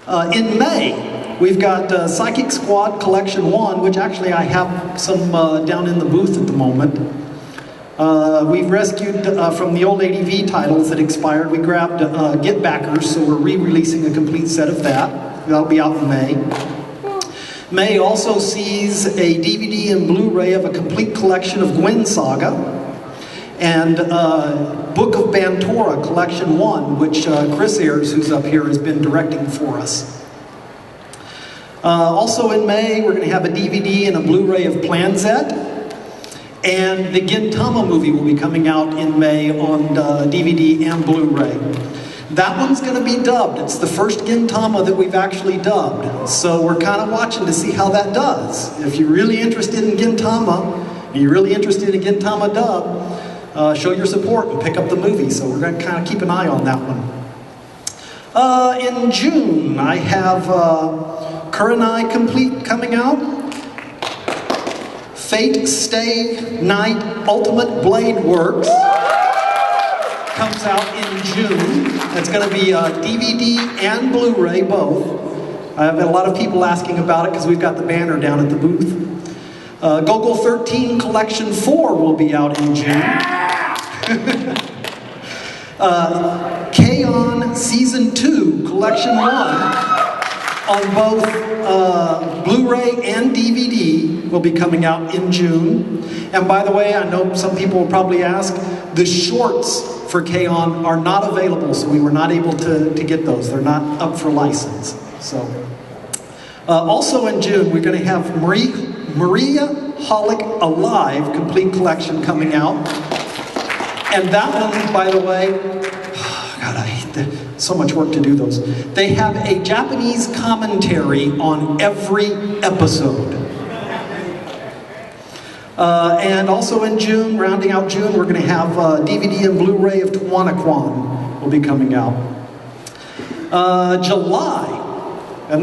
In May, we've got Psychic Squad Collection 1, which actually I have some down in the booth at the moment. We've rescued from the old ADV titles that expired. We grabbed Get Backers, so we're re-releasing a complete set of that. That'll be out in May. May also sees a DVD and Blu-ray of a complete collection of Gwen Saga and Book of Bantora Collection 1, which Chris Ayers, who's up here, has been directing for us. Also in May, we're going to have a DVD and a Blu-ray of Planzette, and the Gintama movie will be coming out in May on DVD and Blu-ray. That one's going to be dubbed. It's the first Gintama that we've actually dubbed. So we're kind of watching to see how that does. If you're really interested in Gintama, and you're really interested in Gintama dub, show your support and pick up the movie. So we're going to kind of keep an eye on that one. In June, I have Kurenai Complete coming out. Fate Stay Night Ultimate Blade Works comes out in June. It's going to be DVD and Blu-ray both. I've had a lot of people asking about it because we've got the banner down at the booth. Gogol 13 Collection 4 will be out in June. K-On! Season 2 Collection 1 on both Blu-ray and DVD will be coming out in June. And by the way, I know some people will probably ask, the shorts for K-On! Are not available, so we were not able to get those. They're not up for license. So, also in June, we're going to have Maria Holic Alive Complete Collection coming out. And that one, by the way, God, I hate that. So much work to do those. They have a Japanese commentary on every episode. And also in June, rounding out June, we're going to have DVD and Blu-ray of Tawanakwan will be coming out. July, and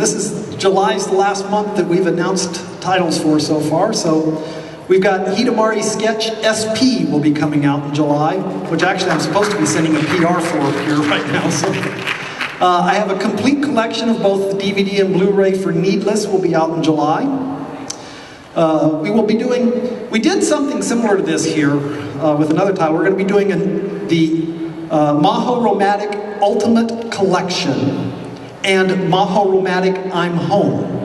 July's the last month that we've announced titles for so far, so we've got Hidamari Sketch SP will be coming out in July, which actually I'm supposed to be sending a PR for here right now. So I have a complete collection of both the DVD and Blu-ray for Needless will be out in July. We did something similar to this here with another title. We're going to be doing the Maho Romantic Ultimate Collection and Maho Romantic I'm Home.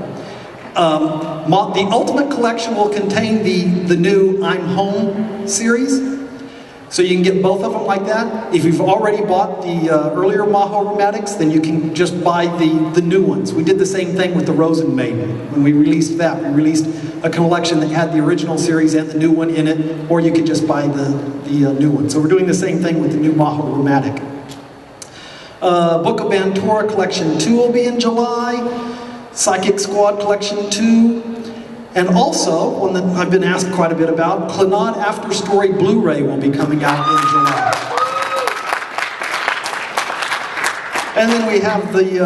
The Ultimate Collection will contain the new I'm Home series. So you can get both of them like that. If you've already bought the earlier Maho Romantics, then you can just buy the new ones. We did the same thing with the Rosen Maiden. When we released that, we released a collection that had the original series and the new one in it, or you could just buy the new one. So we're doing the same thing with the new Maho Romantic. Book of Bantora Collection 2 will be in July. Psychic Squad Collection 2. And also, one that I've been asked quite a bit about, Clannad After Story Blu-ray will be coming out in July. And then we have the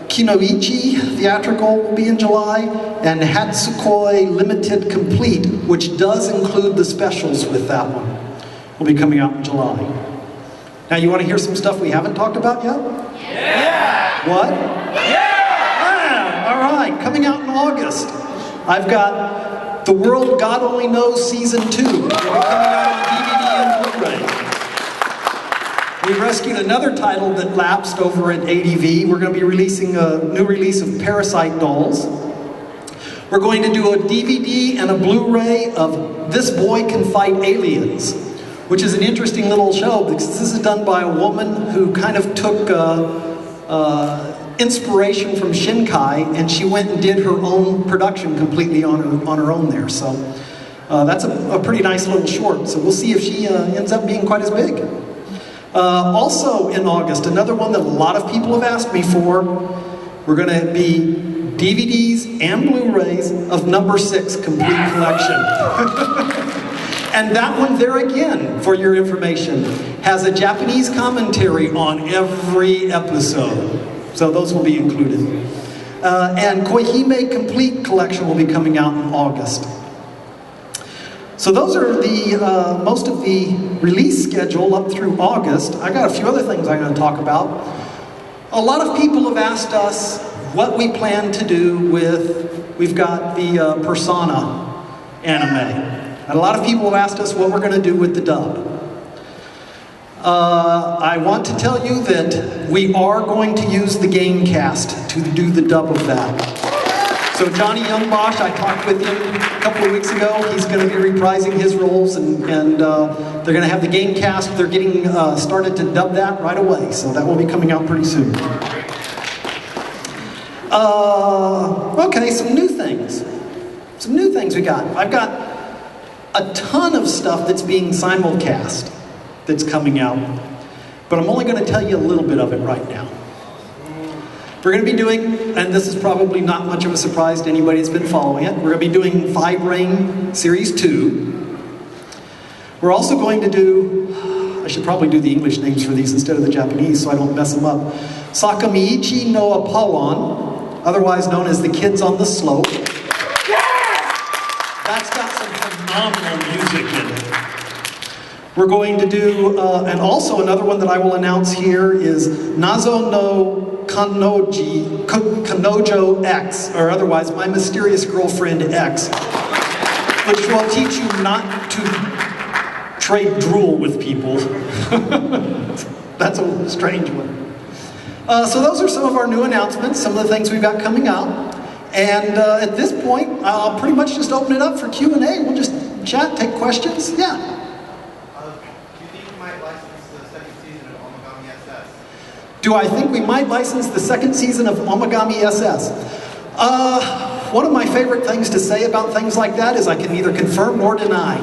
Kinoichi Theatrical will be in July, and Hatsukoi Limited Complete, which does include the specials with that one, will be coming out in July. Now you want to hear some stuff we haven't talked about yet? Yeah! What? Yeah! All right, coming out in August. I've got The World God Only Knows Season 2. It'll be coming out on DVD and Blu-ray. We rescued another title that lapsed over at ADV. We're going to be releasing a new release of Parasite Dolls. We're going to do a DVD and a Blu-ray of This Boy Can Fight Aliens, which is an interesting little show because this is done by a woman who kind of took inspiration from Shinkai, and she went and did her own production completely on her own there. So that's a pretty nice little short. So we'll see if she ends up being quite as big. Also in August, another one that a lot of people have asked me for, we're going to be DVDs and Blu-rays of Number 6 Complete Collection. And that one there again, for your information, has a Japanese commentary on every episode. So those will be included. And Koihime Complete Collection will be coming out in August. So those are the most of the release schedule up through August. I got a few other things I'm going to talk about. A lot of people have asked us what we plan to do with, we've got the Persona anime. And a lot of people have asked us what we're going to do with the dub. I want to tell you that we are going to use the game cast to do the dub of that. So Johnny Youngbosch, I talked with him a couple of weeks ago. He's going to be reprising his roles, and they're going to have the game cast. They're getting started to dub that right away, so that will be coming out pretty soon. Okay, some new things. Some new things we got. I've got a ton of stuff that's being simulcast that's coming out, but I'm only going to tell you a little bit of it right now. We're going to be doing, and this is probably not much of a surprise to anybody that's been following it, we're going to be doing Five Rain Series 2. We're also going to do, I should probably do the English names for these instead of the Japanese so I don't mess them up. Sakamiichi no Apollon, otherwise known as the Kids on the Slope. That's got some phenomenal music in it. We're going to do, and also another one that I will announce here is Nazo no Kanojo X, or otherwise My Mysterious Girlfriend X, which will teach you not to trade drool with people. That's a strange one. So those are some of our new announcements, some of the things we've got coming out. And at this point, I'll pretty much just open it up for Q&A. We'll just chat, take questions. Yeah. Do I think we might license the second season of Omagami SS? One of my favorite things to say about things like that is I can neither confirm nor deny.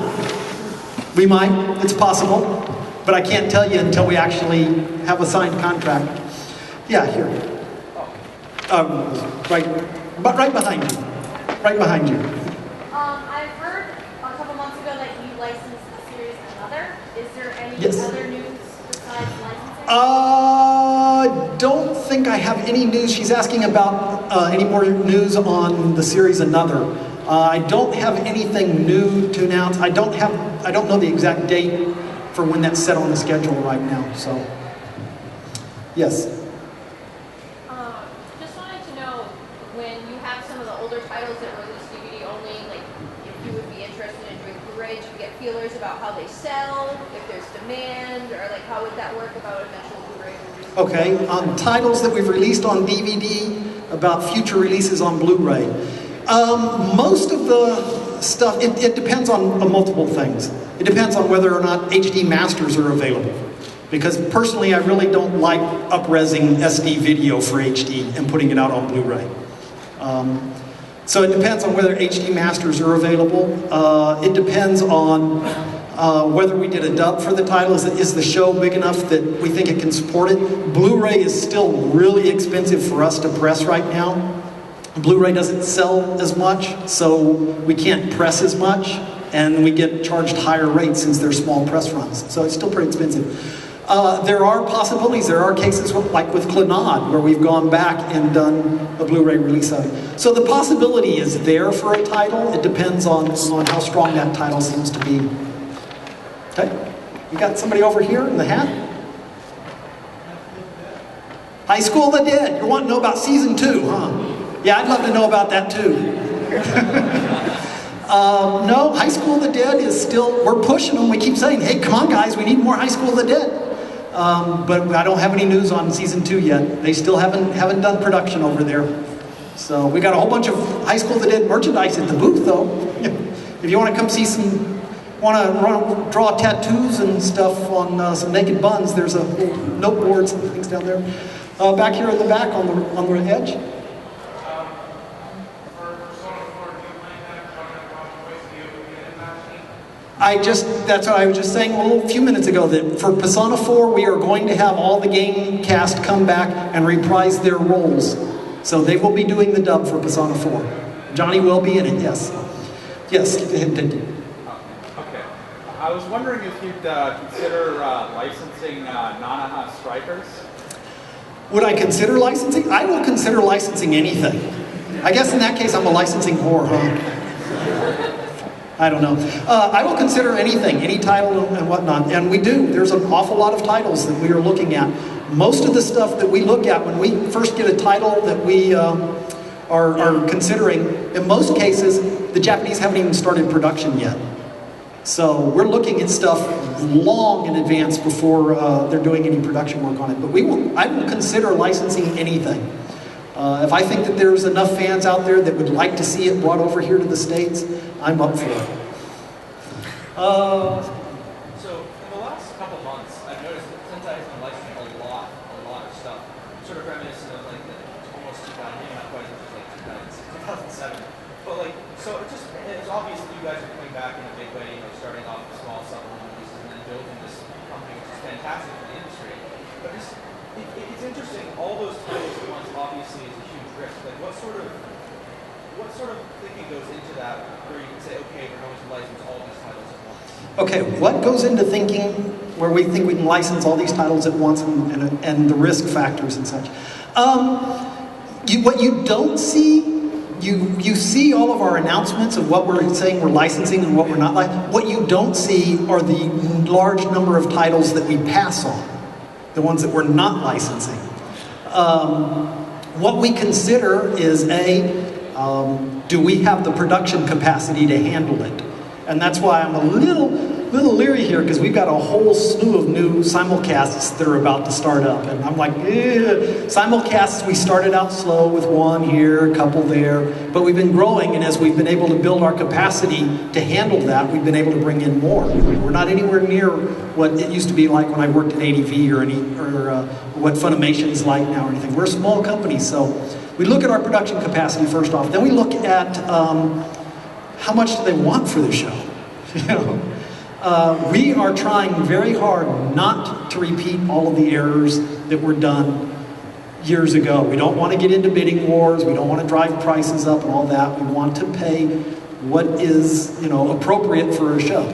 We might, it's possible, but I can't tell you until we actually have a signed contract. Yeah, here. Right behind you. Right behind you. I've heard a couple months ago that you licensed the series Another. Is there any other news besides licensing? Don't think I have any news. She's asking about any more news on the series Another. I don't have anything new to announce. I don't know the exact date for when that's set on the schedule right now. So, yes. Just wanted to know when you have some of the older titles that release DVD only, like if you would be interested in doing Blu-ray to get feelers about how they sell, if there's demand, or like how would that work about eventual Blu-ray release? Okay, titles that we've released on DVD, about future releases on Blu-ray. Most of the stuff, it depends on multiple things. It depends on whether or not HD masters are available. Because personally, I really don't like up-resing SD video for HD and putting it out on Blu-ray. So it depends on whether HD masters are available. It depends on whether we did a dub for the title. Is the show big enough that we think it can support it? Blu-ray is still really expensive for us to press right now. Blu-ray doesn't sell as much, so we can't press as much, and we get charged higher rates since they're small press runs. So it's still pretty expensive. There are possibilities, there are cases like with Clannad, where we've gone back and done a Blu-ray release of it. So the possibility is there for a title. It depends on how strong that title seems to be. Okay, we got somebody over here in the hat. High School of the Dead, you're wanting to know about season 2, huh? Yeah, I'd love to know about that too. No, High School of the Dead is still, we're pushing them. We keep saying, hey, come on guys, we need more High School of the Dead. But I don't have any news on season 2 yet. They still haven't done production over there. So we got a whole bunch of High School of the Dead merchandise at the booth though. If you want to come see draw tattoos and stuff on some naked buns, there's a note boards and things down there. Back here in the back on the edge. That's what I was just saying a few minutes ago, that for Persona 4, we are going to have all the game cast come back and reprise their roles. So they will be doing the dub for Persona 4. Johnny will be in it, yes. Yes, Okay. I was wondering if you'd consider licensing Nanaha Strikers? Would I consider licensing? I will consider licensing anything. I guess in that case I'm a licensing whore, huh? I don't know. I will consider anything, any title and whatnot, and we do. There's an awful lot of titles that we are looking at. Most of the stuff that we look at when we first get a title that we are considering, in most cases, the Japanese haven't even started production yet. So we're looking at stuff long in advance before they're doing any production work on it. But I will consider licensing anything. If I think that there's enough fans out there that would like to see it brought over here to the States, I'm up for it. So in the last couple months, I've noticed that Sentai has been licensing a lot of stuff, sort of reminiscent of like the almost 2000, maybe not quite as much as like 2007. But like, so it's obvious that you guys are coming back in a big way, starting off with small supplement releases and then building this company, which is fantastic for the industry. But it's interesting, all those titles at once obviously is a huge risk. Like what sort of thinking goes into that where you can say, okay, we're going to license all these titles at once? Okay, what goes into thinking where we think we can license all these titles at once and the risk factors and such? What you don't see, you see all of our announcements of what we're saying we're licensing and what we're not licensing. What you don't see are the large number of titles that we pass on, the ones that we're not licensing. What we consider is do we have the production capacity to handle it? And that's why I'm a little leery here, because we've got a whole slew of new simulcasts that are about to start up. And I'm like, simulcasts, we started out slow with one here, a couple there, but we've been growing, and as we've been able to build our capacity to handle that, we've been able to bring in more. We're not anywhere near what it used to be like when I worked at ADV or what Funimation is like now or anything. We're a small company, so we look at our production capacity first off. Then we look at how much do they want for the show? We are trying very hard not to repeat all of the errors that were done years ago. We don't want to get into bidding wars. We don't want to drive prices up and all that. We want to pay what is appropriate for a show.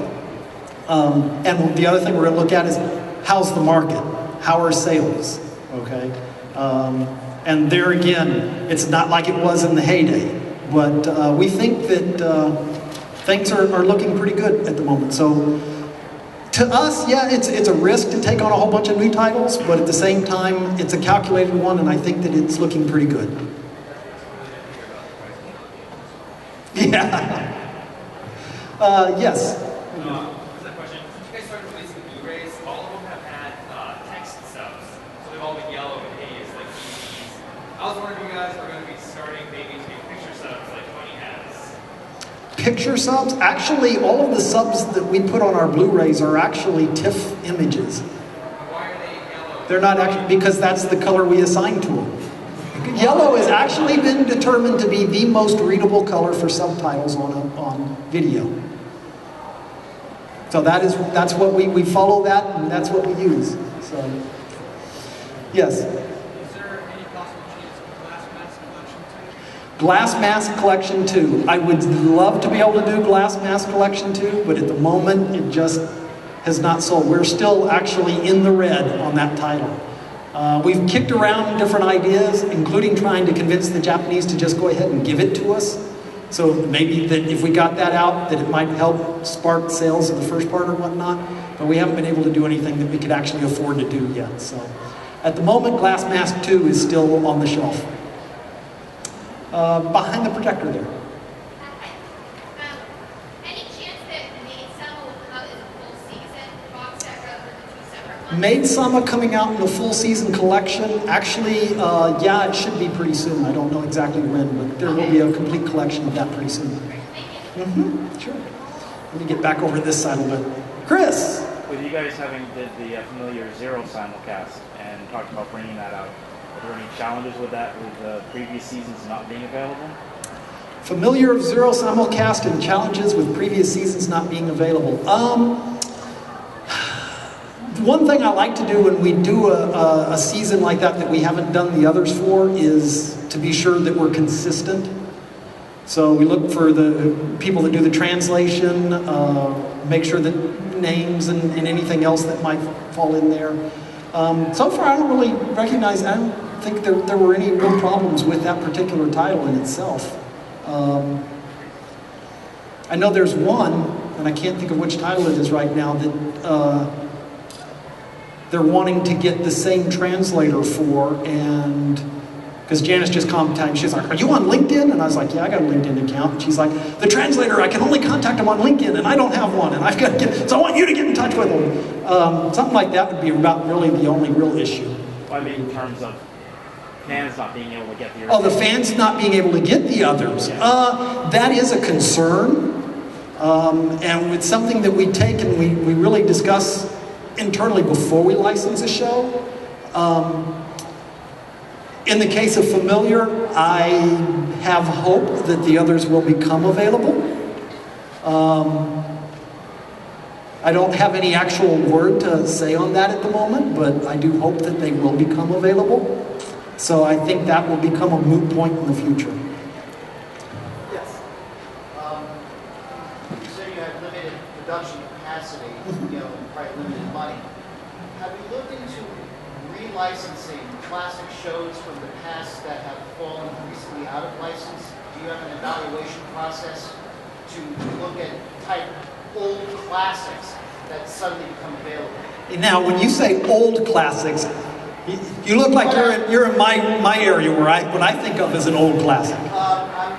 And the other thing we're going to look at is how's the market? How are sales? Okay. And there again, it's not like it was in the heyday. But we think that things are looking pretty good at the moment. So to us, yeah, it's a risk to take on a whole bunch of new titles, but at the same time, it's a calculated one, and I think that it's looking pretty good. Yeah. Yes. That question. Since you guys started releasing Blu-rays, all of them have had text subs, so they've all been yellow and haze like DVDs. I was wondering if you guys are going to be starting maybe to do picture subs like Tony has. Picture subs? Actually, all of the subs that we put on our Blu-rays are actually TIFF images. Why are they yellow? They're not actually, because that's the color we assign to them. Yellow has actually been determined to be the most readable color for subtitles on video. So that's what we follow that, and that's what we use. So, yes. Is there any possible chance of Glass Mask Collection 2? Glass Mask Collection 2. I would love to be able to do Glass Mask Collection 2, but at the moment it just has not sold. We're still actually in the red on that title. We've kicked around different ideas, including trying to convince the Japanese to just go ahead and give it to us. So maybe that if we got that out, that it might help spark sales of the first part or whatnot. But we haven't been able to do anything that we could actually afford to do yet. So at the moment, Glass Mask 2 is still on the shelf. Behind the projector there. Any chance that Maid Sama will come out as a full season box set rather than the 2 separate ones? Maid Sama coming out in a full season collection. Actually, yeah, it should be pretty soon. I don't know exactly when, but there will be a complete collection of that pretty soon. Sure. Let me get back over this side a little bit. Chris! With you guys having did the Familiar Zero simulcast and talked about bringing that out, are there any challenges with that, with previous seasons not being available? Familiar Zero simulcast and challenges with previous seasons not being available. One thing I like to do when we do a season like that we haven't done the others for is to be sure that we're consistent. So we look for the people that do the translation, make sure that names and anything else that might fall in there. So far I don't really recognize, I don't think there were any real problems with that particular title in itself. I know there's one, and I can't think of which title it is right now, that they're wanting to get the same translator for, and because Janice just contacted, she's like, are you on LinkedIn? And I was like, yeah, I got a LinkedIn account. And she's like, the translator, I can only contact him on LinkedIn, and I don't have one, and I've got to get, so I want you to get in touch with him. Something like that would be about really the only real issue. Well, I mean, in terms of fans not being able to get the Oh, the fans not being able to get the others. That is a concern. And it's something that we take and we really discuss internally before we license a show. In the case of Familiar, I have hope that the others will become available. I don't have any actual word to say on that at the moment, but I do hope that they will become available. So I think that will become a moot point in the future. Yes. You said you had limited production capacity, probably limited money. Have you looked into relicensing classic shows from the past that have fallen recently out of license? Do you have an evaluation process to look at type old classics that suddenly become available? Now, when you say old classics, you look like you're in my area where what I think of as an old classic. I'm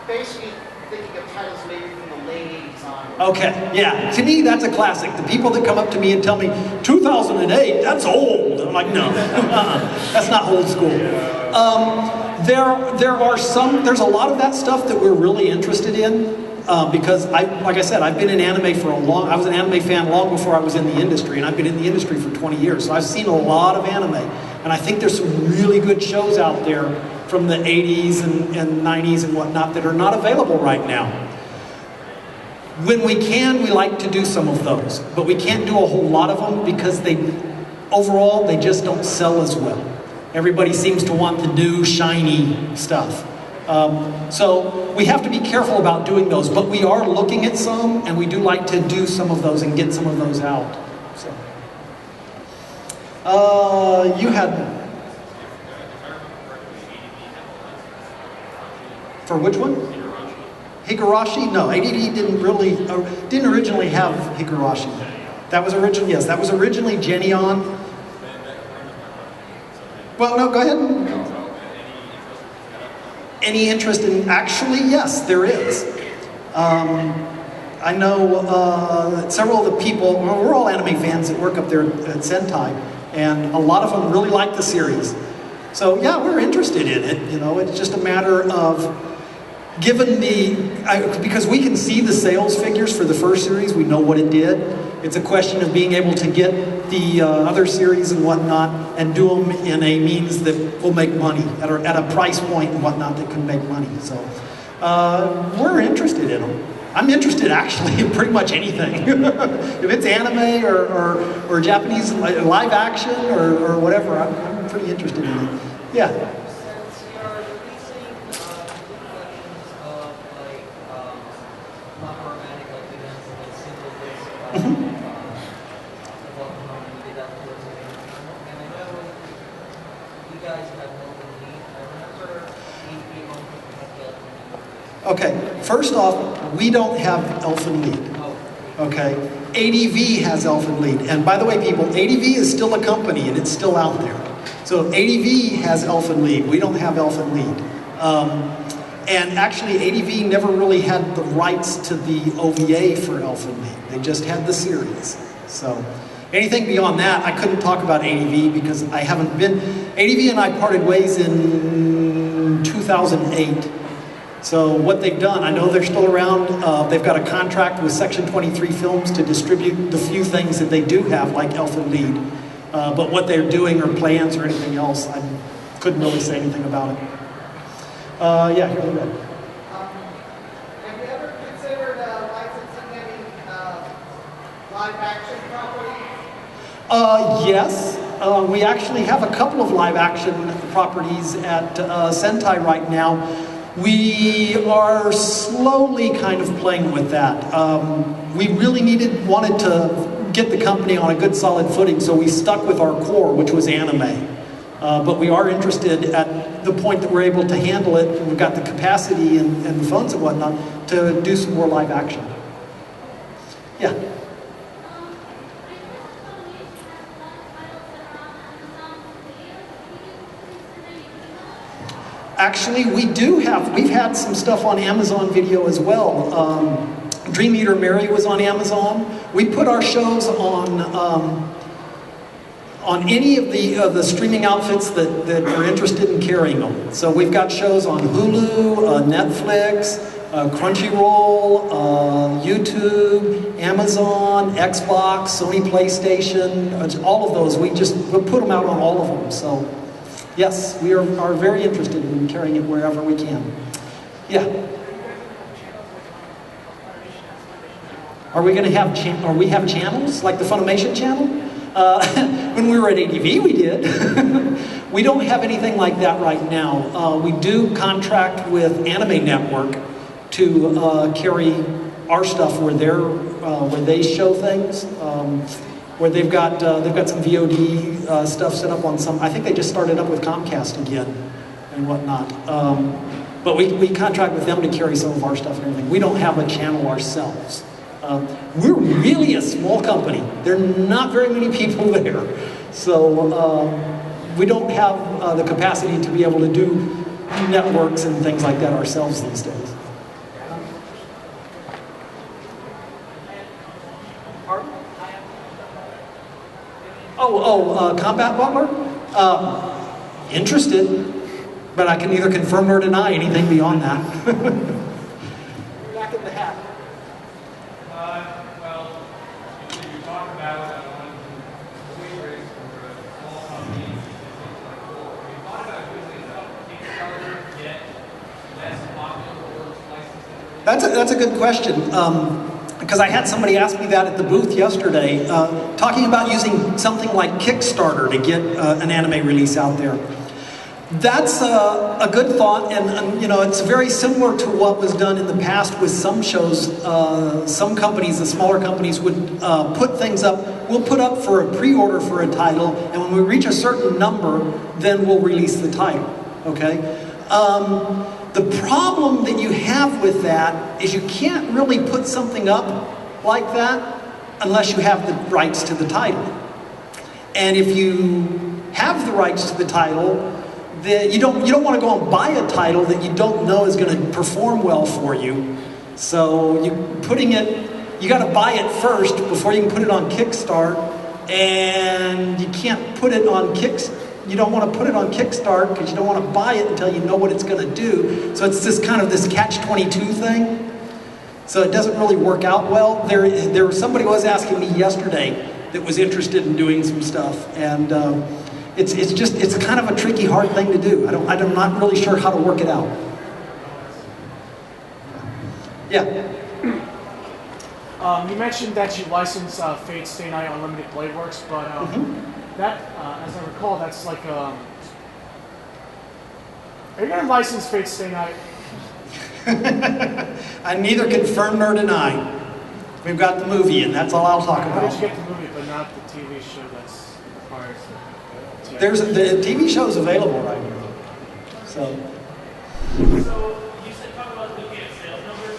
basically thinking of titles maybe from the late 80s on. Okay, yeah. To me, that's a classic. The people that come up to me and tell me, 2008, that's old. I'm like, no, that's not old school. There's a lot of that stuff that we're really interested in. Because like I said, I've been in anime I was an anime fan long before I was in the industry, and I've been in the industry for 20 years, so I've seen a lot of anime, and I think there's some really good shows out there from the 80s and 90s and whatnot that are not available right now. When we can, we like to do some of those, but we can't do a whole lot of them because overall, they just don't sell as well. Everybody seems to want the new, shiny stuff. So we have to be careful about doing those, but we are looking at some, and we do like to do some of those and get some of those out. So, you had, for which one? Higurashi? No, ADD didn't originally have Higurashi. That was originally Genion. Well, no, go ahead. Any interest in, actually, yes, there is. I know several of the people, we're all anime fans that work up there at Sentai, and a lot of them really like the series. So yeah, we're interested in it, it's just a matter of, because we can see the sales figures for the first series, we know what it did. It's a question of being able to get the other series and whatnot and do them in a means that will make money, at a price point and whatnot that can make money. So we're interested in them. I'm interested actually in pretty much anything. If it's anime or Japanese live action or whatever, I'm pretty interested in it. Yeah. Okay, first off, we don't have Elfen Lied. Okay, ADV has Elfen Lied. And by the way, people, ADV is still a company and it's still out there. So ADV has Elfen Lied. We don't have Elfen Lied. And actually, ADV never really had the rights to the OVA for Elfen Lied. They just had the series. So anything beyond that, I couldn't talk about ADV because I haven't been. ADV and I parted ways in 2008. So what they've done, I know they're still around. They've got a contract with Section 23 Films to distribute the few things that they do have, like Elfen Lied. But what they're doing or plans or anything else, I couldn't really say anything about it. Yeah, here we go. Have you ever considered licensing any live action properties? Yes. We actually have a couple of live action properties at Sentai right now. We are slowly kind of playing with that. We really wanted to get the company on a good solid footing, so we stuck with our core, which was anime. But we are interested at the point that we're able to handle it, and we've got the capacity and the funds and whatnot to do some more live action. Yeah. Actually, we've had some stuff on Amazon Video as well. Dream Eater Mary was on Amazon. We put our shows on any of the streaming outfits that are interested in carrying them. So we've got shows on Hulu, Netflix, Crunchyroll, YouTube, Amazon, Xbox, Sony PlayStation, all of those. We'll put them out on all of them. So yes, we are very interested in carrying it wherever we can. Yeah. Are we going to have channels like the Funimation channel? When we were at ADV, we did. We don't have anything like that right now. We do contract with Anime Network to carry our stuff where they show things. Where they've got some VOD stuff set up on some. I think they just started up with Comcast again and whatnot. But we contract with them to carry some of our stuff and everything. We don't have a channel ourselves. We're really a small company. There are not very many people there. So we don't have the capacity to be able to do networks and things like that ourselves these days. Pardon? Combat Butler? Interested, but I can neither confirm nor deny anything beyond that. Back in the hat. Well, you talk about wage rates for small companies, things like that. Have you thought about using Kickstarter to get less popular or licensing? That's a good question. Because I had somebody ask me that at the booth yesterday, talking about using something like Kickstarter to get an anime release out there. That's a good thought, and it's very similar to what was done in the past with some shows. Some companies, the smaller companies, would put things up. We'll put up for a pre-order for a title, and when we reach a certain number, then we'll release the title. Okay. The problem that you have with that is you can't really put something up like that unless you have the rights to the title. And if you have the rights to the title, then you don't want to go and buy a title that you don't know is going to perform well for you. So you got to buy it first before you can put it on Kickstart, and you can't put it on Kickstarter. You don't want to put it on Kickstart because you don't want to buy it until you know what it's going to do. So it's this catch-22 thing. So it doesn't really work out well. Somebody was asking me yesterday that was interested in doing some stuff, and it's kind of a tricky, hard thing to do. I'm not really sure how to work it out. Yeah. You mentioned that you license Fate Stay Night Unlimited Bladeworks, but that, as I recall, that's like are you going to license Fate Stay Night? I neither confirm nor deny. We've got the movie, and that's all I'll talk How about. did you get the movie, but not the TV show that's required? The TV show is available right now. So So you said talk about looking at sales numbers.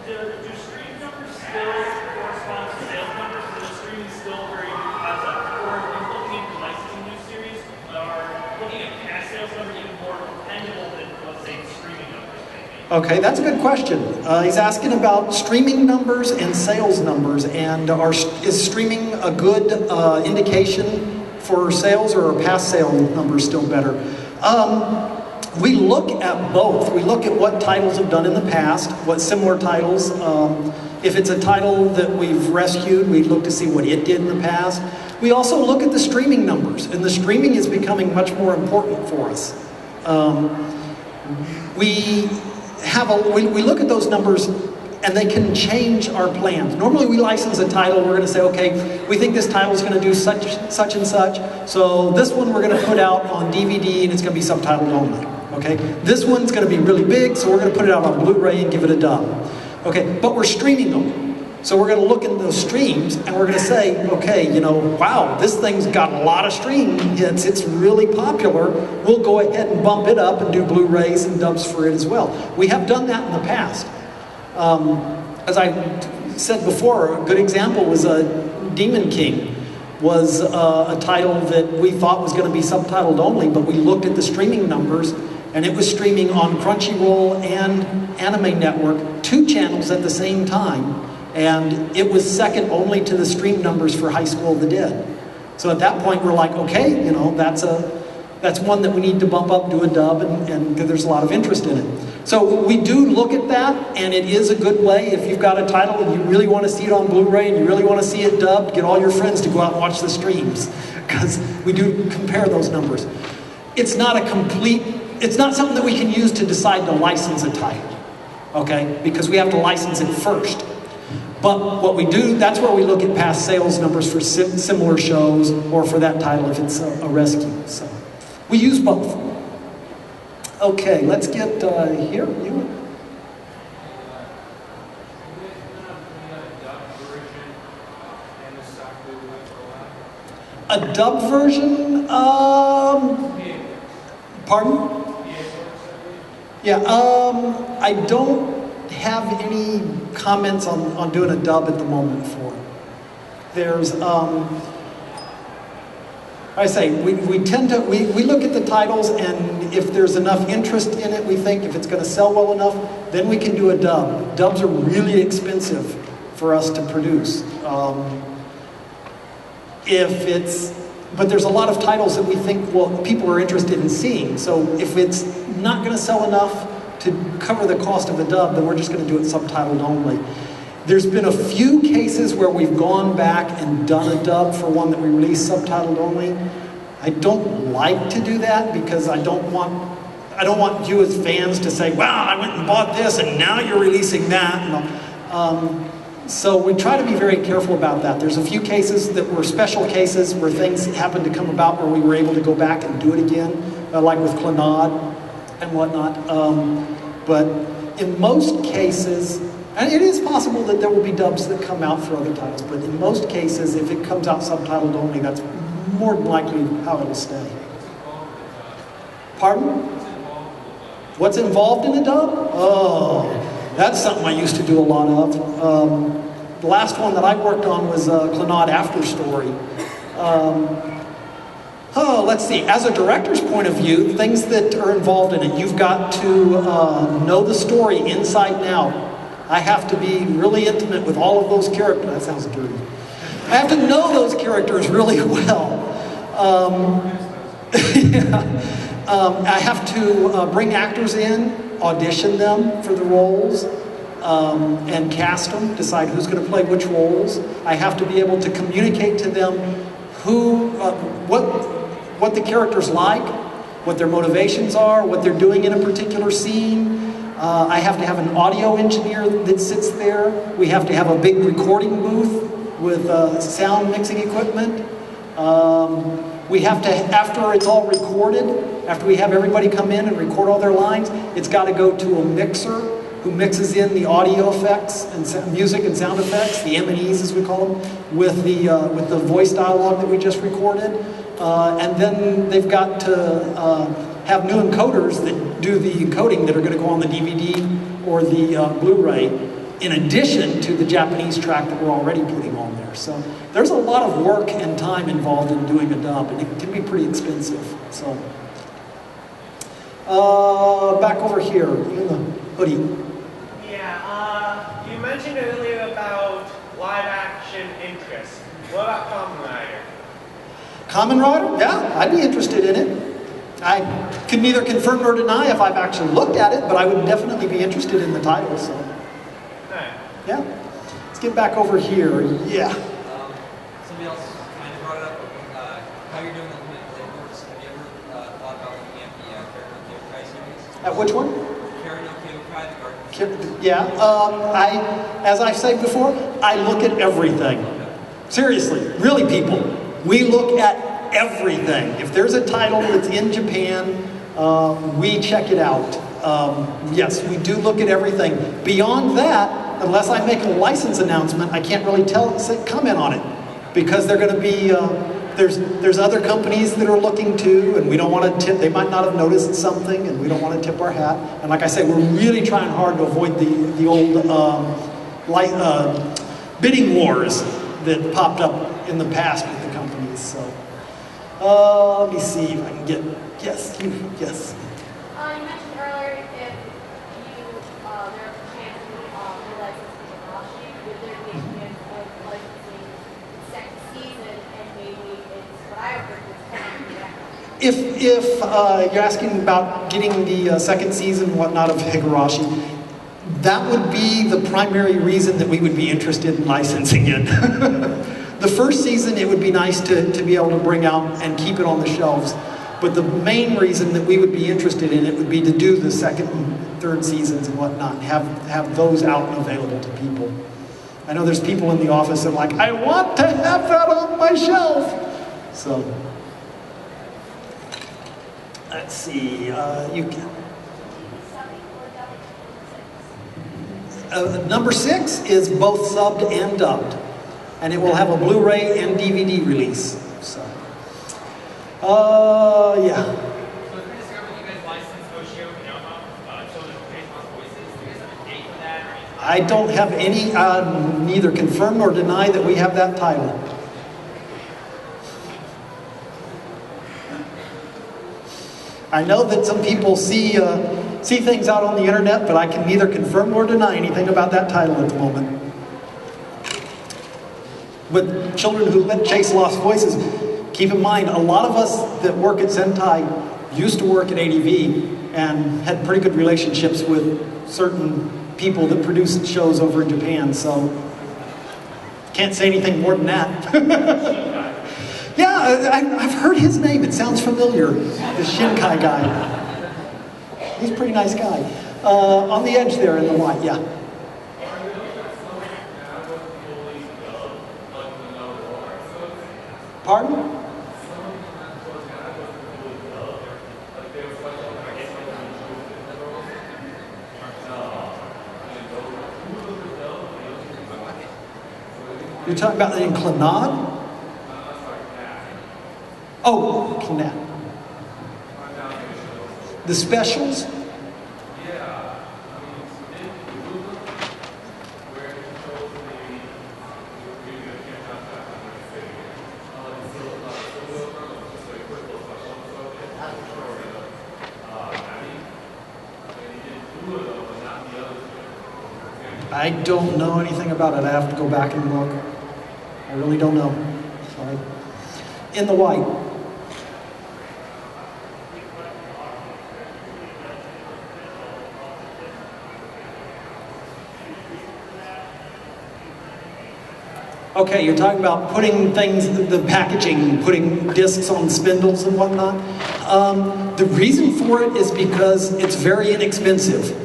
Do stream numbers still correspond to sales numbers? Or the streaming still very good concept? Or are you looking into licensing new series? Are looking at past sales numbers even more dependable than, let's say, streaming numbers? okay, that's a good question. He's asking about streaming numbers and sales numbers, and is streaming a good indication for sales, or are past sale numbers still better? We look at both. We look at what titles have done in the past, what similar titles. If it's a title that we've rescued, we look to see what it did in the past. We also look at the streaming numbers, and the streaming is becoming much more important for us. We look at those numbers, and they can change our plans. Normally we license a title, we're going to say, okay, we think this title is going to do such and such, so this one we're going to put out on DVD and it's going to be subtitled only. Okay, this one's going to be really big, so we're going to put it out on Blu-ray and give it a dub. Okay, but we're streaming them. So we're going to look in those streams and we're going to say, okay, wow, this thing's got a lot of stream hits, it's really popular. We'll go ahead and bump it up and do Blu-rays and dubs for it as well. We have done that in the past. As I said before, a good example was Demon King. Was a title that we thought was going to be subtitled only, but we looked at the streaming numbers and it was streaming on Crunchyroll and Anime Network, 2 channels at the same time, and it was second only to the stream numbers for High School of the Dead. So at that point we're like, okay, you know, that's one that we need to bump up, do a dub, and there's a lot of interest in it. So we do look at that, and it is a good way if you've got a title and you really want to see it on Blu-ray and you really want to see it dubbed, get all your friends to go out and watch the streams, because we do compare those numbers. It's not something that we can use to decide to license a title, okay? Because we have to license it first. But what we do, that's where we look at past sales numbers for similar shows, or for that title if it's a rescue. So we use both. Okay, let's get here. You. A dub version? Pardon? Yeah, I don't have any comments on doing a dub at the moment for it. There's, I say, we tend to, we look at the titles, and if there's enough interest in it, we think if it's going to sell well enough, then we can do a dub. Dubs are really expensive for us to produce. But there's a lot of titles that we think, well, people are interested in seeing. So if it's not going to sell enough to cover the cost of a dub, then we're just going to do it subtitled only. There's been a few cases where we've gone back and done a dub for one that we released subtitled only. I don't like to do that because I don't want you as fans to say, wow, I went and bought this and now you're releasing that. So we try to be very careful about that. There's a few cases that were special cases where things happened to come about where we were able to go back and do it again, like with Clannad and whatnot. But in most cases, and it is possible that there will be dubs that come out for other titles, but in most cases, if it comes out subtitled only, that's more than likely how it'll stay. Pardon? What's involved in a dub? Oh. That's something I used to do a lot of. The last one that I worked on was Clannad After Story. Let's see. As a director's point of view, things that are involved in it, you've got to know the story inside and out. I have to be really intimate with all of those characters. That sounds dirty. I have to know those characters really well. I have to bring actors in, audition them for the roles, and cast them, decide who's going to play which roles. I have to be able to communicate to them what the characters like, what their motivations are, what they're doing in a particular scene. I have to have an audio engineer that sits there. We have to have a big recording booth with sound mixing equipment. We have to, after it's all recorded, after we have everybody come in and record all their lines, it's got to go to a mixer who mixes in the audio effects and music and sound effects, the M&Es as we call them, with the voice dialogue that we just recorded. And then they've got to have new encoders that do the encoding that are going to go on the DVD or the Blu-ray, in addition to the Japanese track that we're already putting on there. So there's a lot of work and time involved in doing a dub, and it can be pretty expensive. So back over here in the hoodie. Yeah, you mentioned earlier about live action interest. What about Kamen Rider? Kamen Rider? Yeah, I'd be interested in it. I can neither confirm nor deny if I've actually looked at it, but I would definitely be interested in the title. So, yeah. Let's get back over here. Yeah. Somebody else kind of brought it up. How you're doing the Filmworks? Have you ever thought about looking at the Karen no Kyokai series? At which one? Karen no Kyokai, the Garden. Yeah. As I've said before, I look at everything. Seriously, really, people. We look at everything. If there's a title that's in Japan, we check it out. Yes, we do look at everything. Beyond that, unless I make a license announcement, I can't really comment on it, because they're going to be there's other companies that are looking too, and we don't want to tip. They might not have noticed something, and we don't want to tip our hat. And like I say, we're really trying hard to avoid the old bidding wars that popped up in the past with the companies. So let me see if I can get yes. You If you're asking about getting the second season, whatnot, of Higurashi, that would be the primary reason that we would be interested in licensing it. The first season, it would be nice to be able to bring out and keep it on the shelves. But the main reason that we would be interested in it would be to do the second and third seasons and whatnot, and have those out and available to people. I know there's people in the office that are like, I want to have that on my shelf. So, let's see, you can. Number 6 is both subbed and dubbed, and it will have a Blu-ray and DVD release. So, yeah. So if we discovered you guys licensed Oshio Kanoha, children who face lost voices, do you guys have a date for that or anything? I don't have any, neither confirm nor deny that we have that title. I know that some people see things out on the internet, but I can neither confirm nor deny anything about that title at the moment. With children who chase lost voices, keep in mind, a lot of us that work at Sentai used to work at ADV and had pretty good relationships with certain people that produced shows over in Japan, so can't say anything more than that. Yeah, I've heard his name. It sounds familiar. The Shinkai guy. He's a pretty nice guy. On the edge there in the white, yeah. Pardon? You're talking about the Inclinade? Oh, Clannad. The specials? I don't know anything about it. I have to go back and look. I really don't know. Sorry. In the white. Okay, you're talking about putting things, the packaging, putting discs on spindles and whatnot. The reason for it is because it's very inexpensive.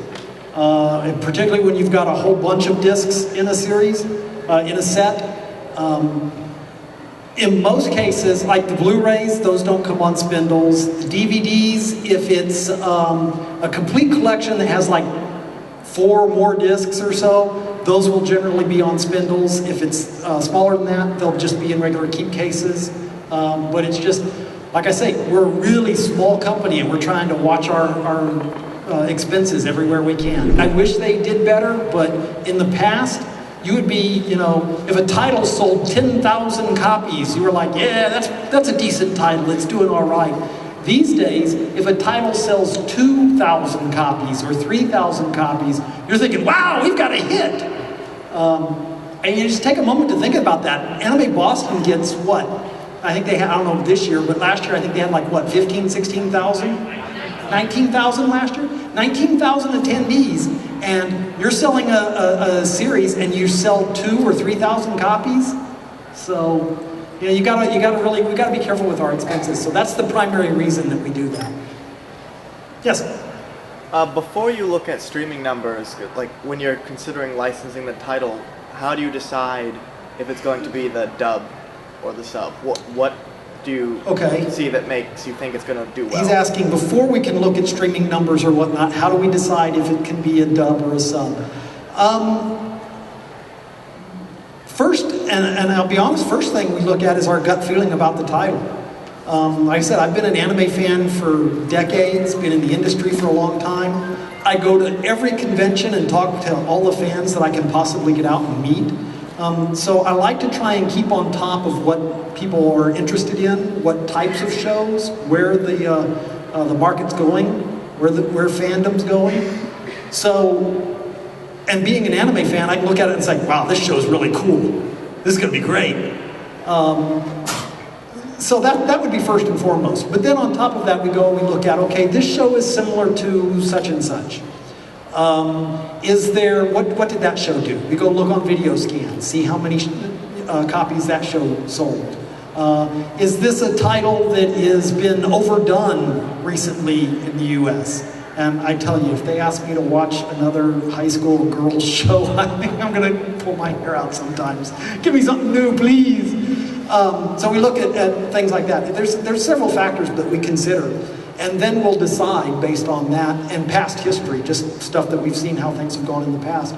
And particularly when you've got a whole bunch of discs in a series, in a set. In most cases, like the Blu-rays, those don't come on spindles. The DVDs, if it's a complete collection that has like 4 or more discs or so, those will generally be on spindles. If it's smaller than that, they'll just be in regular keep cases. But it's just, like I say, we're a really small company and we're trying to watch our expenses everywhere we can. I wish they did better, but in the past, you would be, you know, if a title sold 10,000 copies, you were like, yeah, that's a decent title, it's doing all right. These days, if a title sells 2,000 copies or 3,000 copies, you're thinking, wow, we've got a hit. And you just take a moment to think about that. Anime Boston gets what? I think they had, I don't know this year, but last year I think they had like what, 15, 16,000? 19,000 last year? 19,000 attendees, and you're selling a series and you sell 2,000 or 3,000 copies? So, you know, we gotta be careful with our expenses. So that's the primary reason that we do that. Yes? Before you look at streaming numbers, like when you're considering licensing the title, how do you decide if it's going to be the dub or the sub? What do you see that makes you think it's going to do well? He's asking, before we can look at streaming numbers or whatnot, how do we decide if it can be a dub or a sub? First, and I'll be honest, first thing we look at is our gut feeling about the title. Like I said, I've been an anime fan for decades, been in the industry for a long time. I go to every convention and talk to all the fans that I can possibly get out and meet. So I like to try and keep on top of what people are interested in, what types of shows, where the market's going, where fandom's going. So, and being an anime fan, I can look at it and say, wow, this show's really cool. This is going to be great. So that would be first and foremost. But then on top of that, we go and we look at, okay, this show is similar to such and such. Is there, what did that show do? We go look on video scan, see how many copies that show sold. Is this a title that has been overdone recently in the US? And I tell you, if they ask me to watch another high school girls show, I think I'm going to pull my hair out sometimes. Give me something new, please. So we look at things like that. There's several factors that we consider. And then we'll decide based on that and past history, just stuff that we've seen, how things have gone in the past.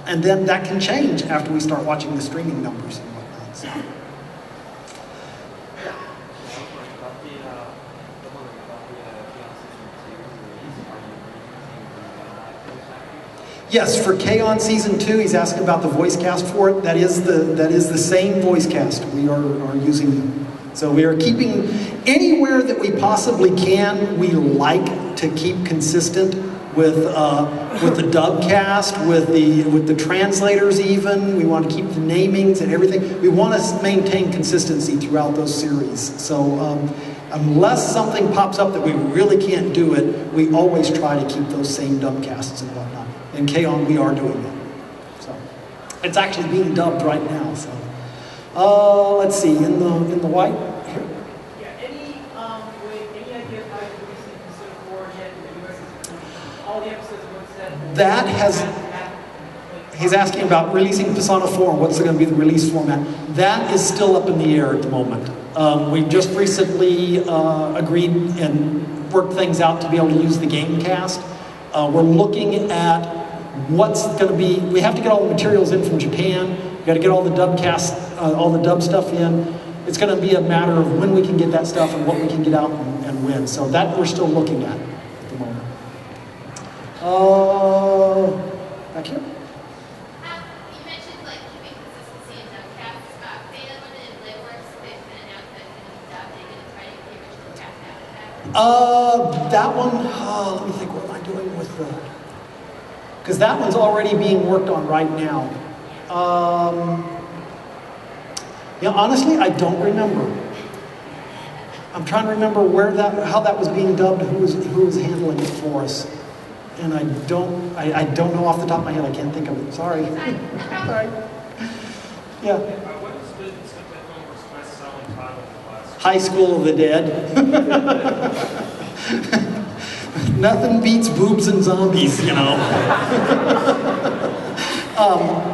And then that can change after we start watching the streaming numbers and whatnot. So. Yes, for K-On! Season 2, he's asking about the voice cast for it. That is the same voice cast we are using. So we are keeping, anywhere that we possibly can, we like to keep consistent with the dub cast, with the translators even. We want to keep the namings and everything. We want to maintain consistency throughout those series. So unless something pops up that we really can't do it, we always try to keep those same dub casts and whatnot. In K-On! We are doing it. So it's actually being dubbed right now. So let's see, in the white here. Yeah, any idea of how you release it instead of 4 yet in the US? All the episodes of what's that? That has. He's asking about releasing Persona 4. What's going to be the release format? That is still up in the air at the moment. We just recently agreed and worked things out to be able to use the game cast. We're looking at what's going to be. We have to get all the materials in from Japan. We got to get all the dub cast, all the dub stuff in. It's going to be a matter of when we can get that stuff and what we can get out and when. So that we're still looking at the moment. Back here. You mentioned like keeping consistency in dub casts. Beta Limited and Filmworks, they've been announced that they're going to try to get the original cast out of that. That one. Let me think. What am I doing with the? Because that one's already being worked on right now. Yeah, honestly, I don't remember. I'm trying to remember how that was being dubbed, who was handling it for us, and I don't know off the top of my head. I can't think of it. Sorry. Sorry. Yeah. What is the Sentai Filmworks' best-selling title of the last? High School of the Dead. Nothing beats boobs and zombies, you know.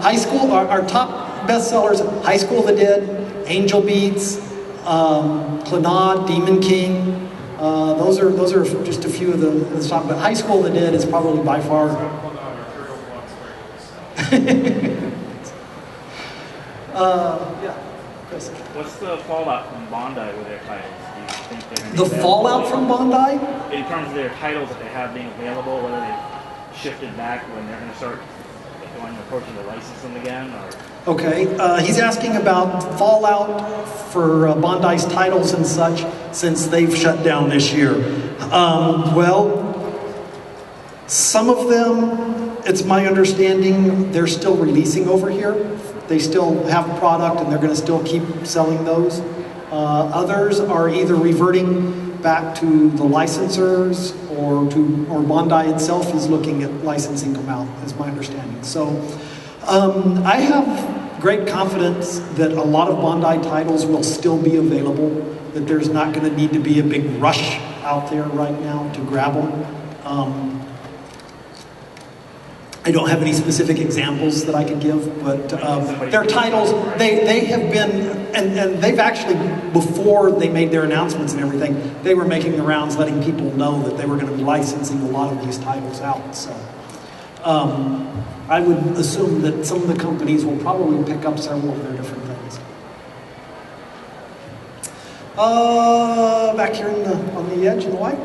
High School, our top bestsellers: High School of the Dead, Angel Beats, Clannad, Demon King. Those are just a few of the top. But High School of the Dead is probably by far. Yeah, Chris. What's the fallout from Bandai with their titles? Do you think they're going to The fallout from Bandai? In terms of their titles that they have being available, whether they've shifted back when they're going to start going approaching the licensing again, or? Okay, he's asking about fallout for Bandai's titles and such since they've shut down this year. Well, some of them, it's my understanding, they're still releasing over here. They still have a product and they're going to still keep selling those. Others are either reverting back to the licensors or Bandai itself is looking at licensing them out, is my understanding. So I have great confidence that a lot of Bandai titles will still be available, that there's not going to need to be a big rush out there right now to grab them. I don't have any specific examples that I can give, but their titles, they have been, and they've actually, before they made their announcements and everything, they were making the rounds letting people know that they were going to be licensing a lot of these titles out. So I would assume that some of the companies will probably pick up several of their different things. Back here on the edge in the white.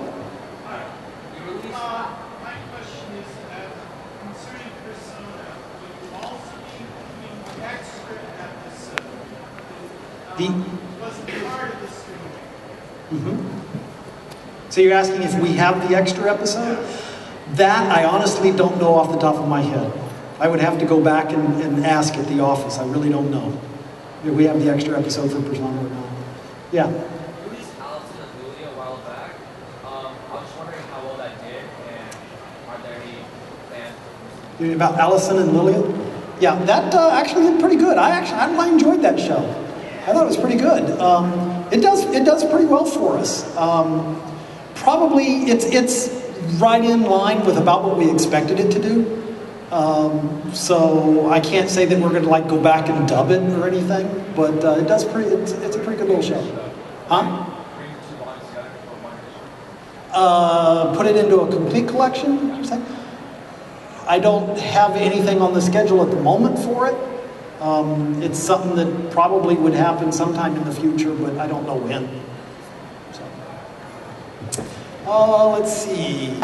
So you're asking if we have the extra episode? That I honestly don't know off the top of my head. I would have to go back and ask at the office. I really don't know if we have the extra episode for Persona or not. Yeah. About Allison and Lillian? Yeah, that actually did pretty good. I enjoyed that show. I thought it was pretty good. It does pretty well for us. Probably it's right in line with about what we expected it to do. So I can't say that we're going to like go back and dub it or anything, but it's a pretty good little show. Huh? Put it into a complete collection, you're saying? I don't have anything on the schedule at the moment for it. It's something that probably would happen sometime in the future, but I don't know when. So. Let's see.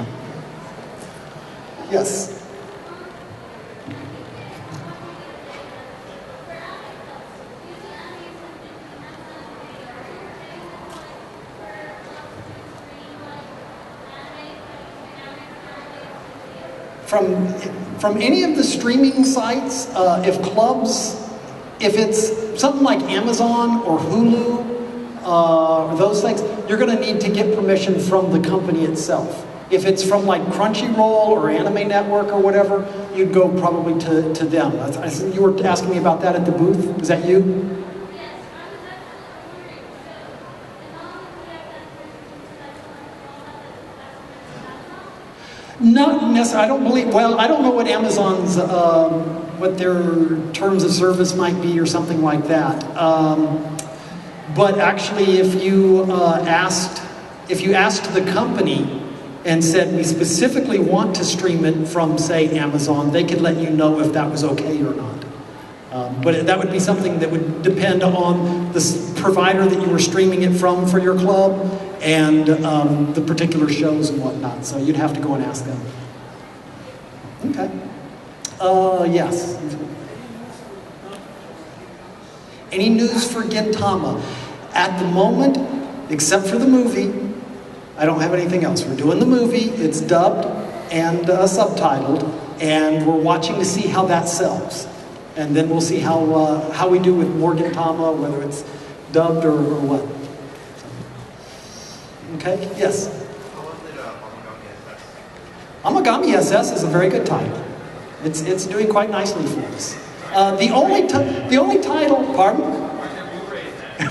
Yes. From any of the streaming sites, if it's something like Amazon or Hulu or those things, you're going to need to get permission from the company itself. If it's from like Crunchyroll or Anime Network or whatever, you'd go probably to them. You were asking me about that at the booth. Was that you? Not necessarily. I don't believe. Well, I don't know what Amazon's, what their terms of service might be, or something like that. But actually, if you asked the company and said we specifically want to stream it from, say, Amazon, they could let you know if that was okay or not. But that would be something that would depend on the provider that you were streaming it from for your club, and the particular shows and whatnot. So you'd have to go and ask them. Okay. Yes. Any news for Gintama? At the moment, except for the movie, I don't have anything else. We're doing the movie, it's dubbed and subtitled, and we're watching to see how that sells. And then we'll see how we do with more Gintama, whether it's dubbed or what. Okay, yes? Amagami SS is a very good title. It's doing quite nicely for us. The only title, pardon?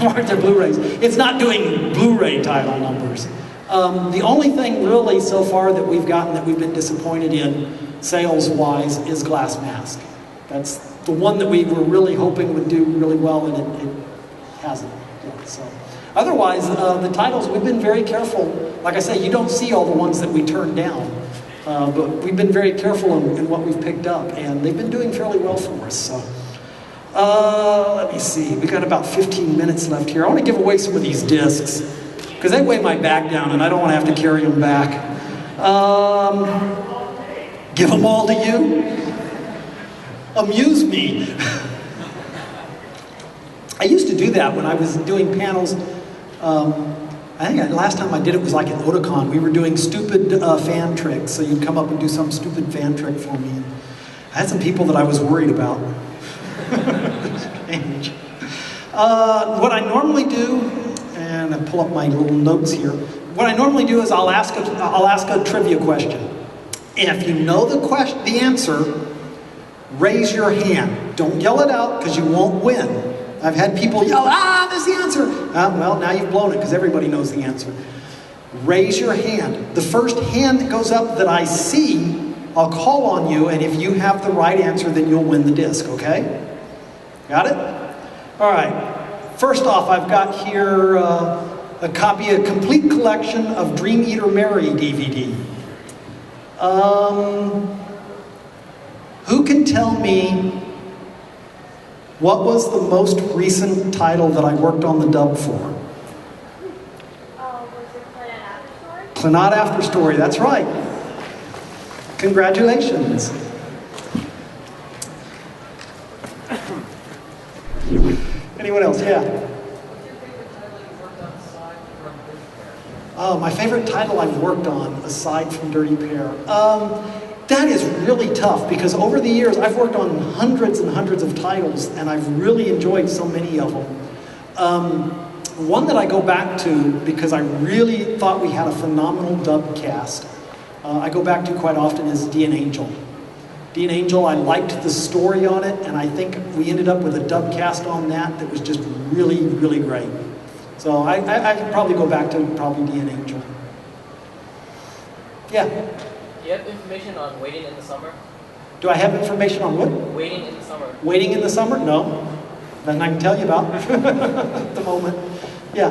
Aren't there Blu-rays? It's not doing Blu-ray title numbers. The only thing really so far that we've gotten that we've been disappointed in sales-wise is Glass Mask. That's the one that we were really hoping would do really well, and it hasn't. Yeah, so. Otherwise, the titles, we've been very careful. Like I say, you don't see all the ones that we turned down, but we've been very careful in what we've picked up, and they've been doing fairly well for us. So, let me see. We got about 15 minutes left here. I want to give away some of these discs because they weigh my bag down, and I don't want to have to carry them back. Give them all to you. Amuse me. I used to do that when I was doing panels. I think last time I did it was like at Otakon. We were doing stupid fan tricks, so you'd come up and do some stupid fan trick for me. And I had some people that I was worried about. Strange. What I normally do, and I pull up my little notes here. What I normally do is I'll ask a trivia question. If you know the answer, raise your hand. Don't yell it out because you won't win. I've had people yell, there's the answer. Well, now you've blown it because everybody knows the answer. Raise your hand. The first hand that goes up that I see, I'll call on you, and if you have the right answer, then you'll win the disc, okay? Got it? All right. First off, I've got here a copy, a complete collection of Dream Eater Mary DVD. Who can tell me what was the most recent title that I worked on the dub for? Was it Clannad After Story? Clannad After Story, that's right. Congratulations. Anyone else? Yeah. Oh, my favorite title I've worked on aside from Dirty Pair. That is really tough because over the years I've worked on hundreds and hundreds of titles and I've really enjoyed so many of them. One that I go back to because I really thought we had a phenomenal dub cast, I go back to quite often is D and Angel. Dean Angel, I liked the story on it, and I think we ended up with a dub cast on that was just really, really great. So I'd probably go back to probably Dean Angel. Yeah? Do you have information on waiting in the summer? Do I have information on what? Waiting in the summer. Waiting in the summer? No. Nothing I can tell you about at the moment. Yeah.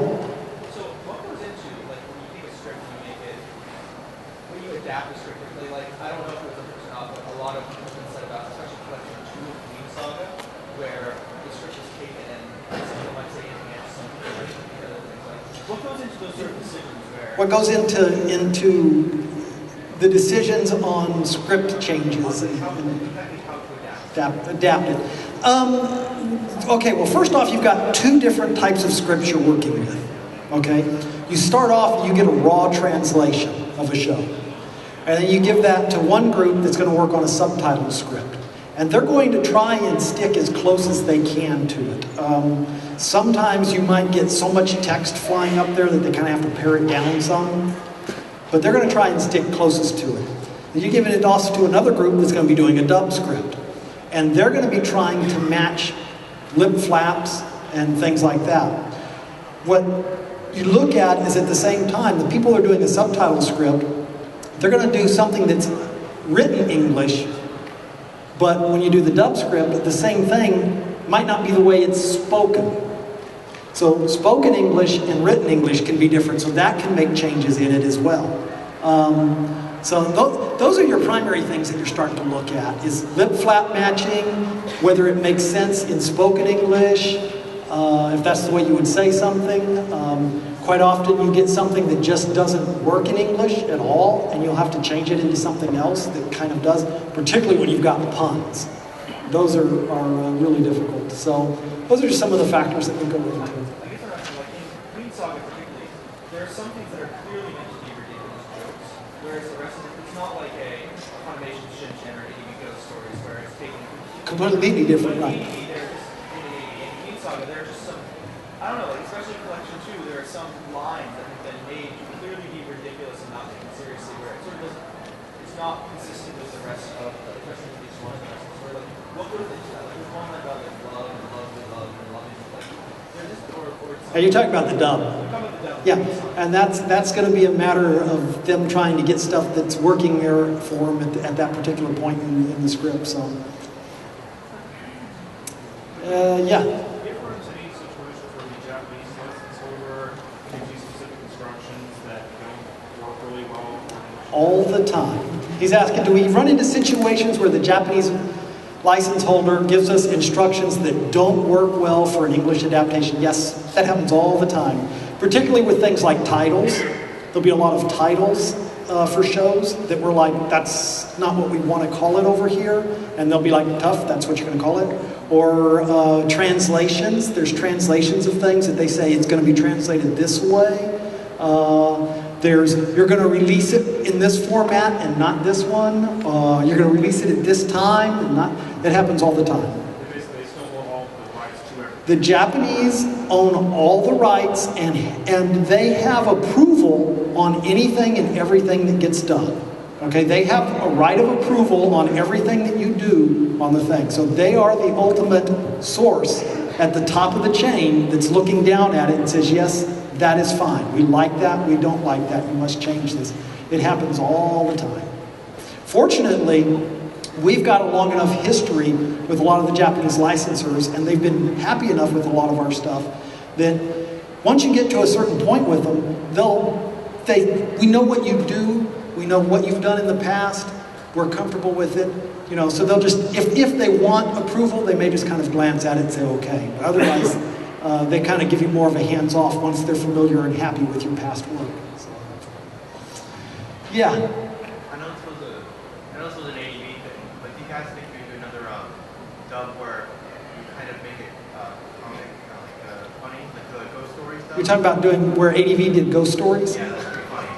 So what goes into, like, when you take a script and you make it, when you adapt a script, like, I don't know if it was a but a lot of people have said about, especially Collection 2 of Queen Saga, where the script is taken and some people might say enhance, some people might say other things. Like, what goes into those sort of decisions where... What goes into the decisions on script changes and adapt it? Okay, well, first off, you've got two different types of scripts you're working with. Okay? You start off and you get a raw translation of a show. And then you give that to one group that's going to work on a subtitle script. And they're going to try and stick as close as they can to it. Sometimes you might get so much text flying up there that they kind of have to pare it down some. But they're going to try and stick closest to it. Then you give it also to another group that's going to be doing a dub script. And they're going to be trying to match lip flaps and things like that. What you look at is at the same time, the people who are doing a subtitle script, they're going to do something that's written English, but when you do the dub script, the same thing might not be the way it's spoken. So spoken English and written English can be different, so that can make changes in it as well. So those are your primary things that you're starting to look at, is lip flap matching, whether it makes sense in spoken English, if that's the way you would say something. Quite often you get something that just doesn't work in English at all, and you'll have to change it into something else that kind of does, particularly when you've got puns. Those are really difficult. So those are just some of the factors that we go into. I guess I'm asking, like, in Queen Saga particularly, there are some things that are clearly meant to be ridiculous jokes, whereas the rest of it, it's not like a Funimation Shinchan or AV Ghost Stories where it's taken Completely different, right? In Queen Saga, there are just some, I don't know, like, especially in Collection 2, there are some lines that have been made to clearly be ridiculous and not taken seriously, where it sort of doesn't, it's not consistent with the rest of each one. Where, like, what goes into that? Like, there's one line about, like, love and love and love and love, like, they're just, Are you talking about the dub? Yeah, and that's going to be a matter of them trying to get stuff that's working there for them at that particular point in the script. So, yeah. All the time. He's asking, do we run into situations where the Japanese license holder gives us instructions that don't work well for an English adaptation? Yes, that happens all the time. Particularly with things like titles. There'll be a lot of titles for shows that we're like, that's not what we want to call it over here. And they'll be like, tough, that's what you're going to call it. Or translations. There's translations of things that they say it's going to be translated this way. You're going to release it in this format and not this one. You're going to release it at this time and not. It happens all the time. They still own all the rights to everything. The Japanese own all the rights, and they have approval on anything and everything that gets done. Okay, they have a right of approval on everything that you do on the thing. So they are the ultimate source at the top of the chain that's looking down at it and says, yes, that is fine. We like that, we don't like that, you must change this. It happens all the time. Fortunately, we've got a long enough history with a lot of the Japanese licensors, and they've been happy enough with a lot of our stuff, that once you get to a certain point with them, we know what you do, we know what you've done in the past, we're comfortable with it, you know, so they'll just, if they want approval, they may just kind of glance at it and say, okay. But otherwise, they kind of give you more of a hands-off once they're familiar and happy with your past work. So, yeah. I know this was an AEV thing, but do you guys think we do another dub where you kind of make it comic, funny, like the ghost story stuff? You're talking about doing where ADV did ghost stories? Yeah, that's pretty funny.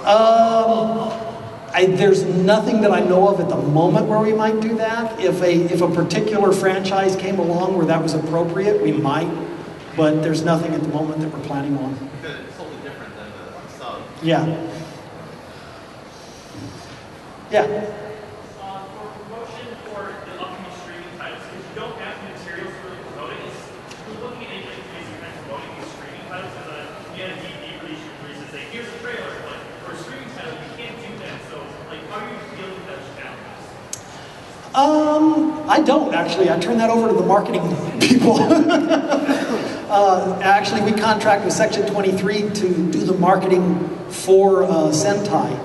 There's nothing that I know of at the moment where we might do that. If a particular franchise came along where that was appropriate, we might. But there's nothing at the moment that we're planning on. Because it's totally different than the sub. Yeah. Yeah. For promotion for I don't actually. I turn that over to the marketing people. Actually, we contract with Section 23 to do the marketing for Sentai.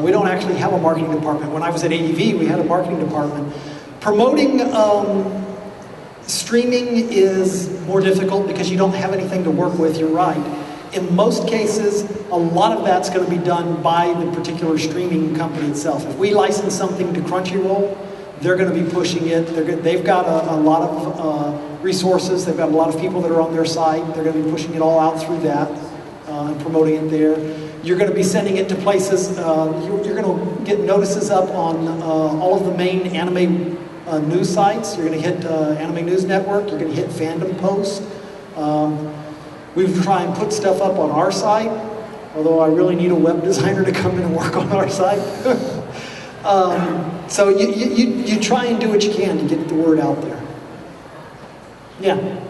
We don't actually have a marketing department. When I was at ADV, we had a marketing department. Promoting streaming is more difficult because you don't have anything to work with, you're right. In most cases, a lot of that's going to be done by the particular streaming company itself. If we license something to Crunchyroll, they're going to be pushing it. They've got a lot of resources. They've got a lot of people that are on their site. They're going to be pushing it all out through that and promoting it there. You're going to be sending it to places. You're going to get notices up on all of the main anime news sites. You're going to hit Anime News Network. You're going to hit Fandom Post. We've tried and put stuff up on our site, although I really need a web designer to come in and work on our site. So you try and do what you can to get the word out there. Yeah.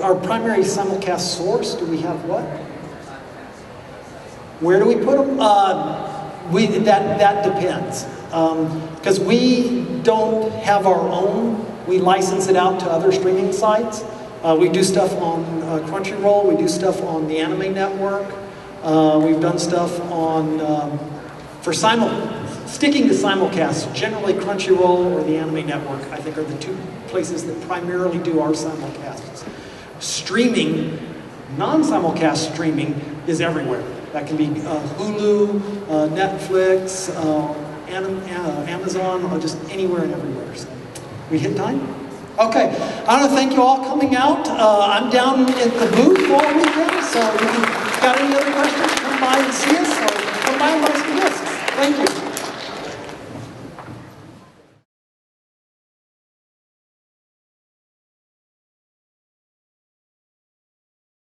Our primary simulcast source, do we have what? Where do we put them? That depends. Because we don't have our own. We license it out to other streaming sites. We do stuff on Crunchyroll. We do stuff on the Anime Network. We've done stuff on, sticking to simulcasts, generally Crunchyroll or the Anime Network, I think are the two places that primarily do our simulcasts. Streaming, non-simulcast streaming is everywhere. That can be Hulu, Netflix, Amazon, just anywhere and everywhere. So, we hit time? Okay. I want to thank you all coming out. I'm down at the booth all weekend, so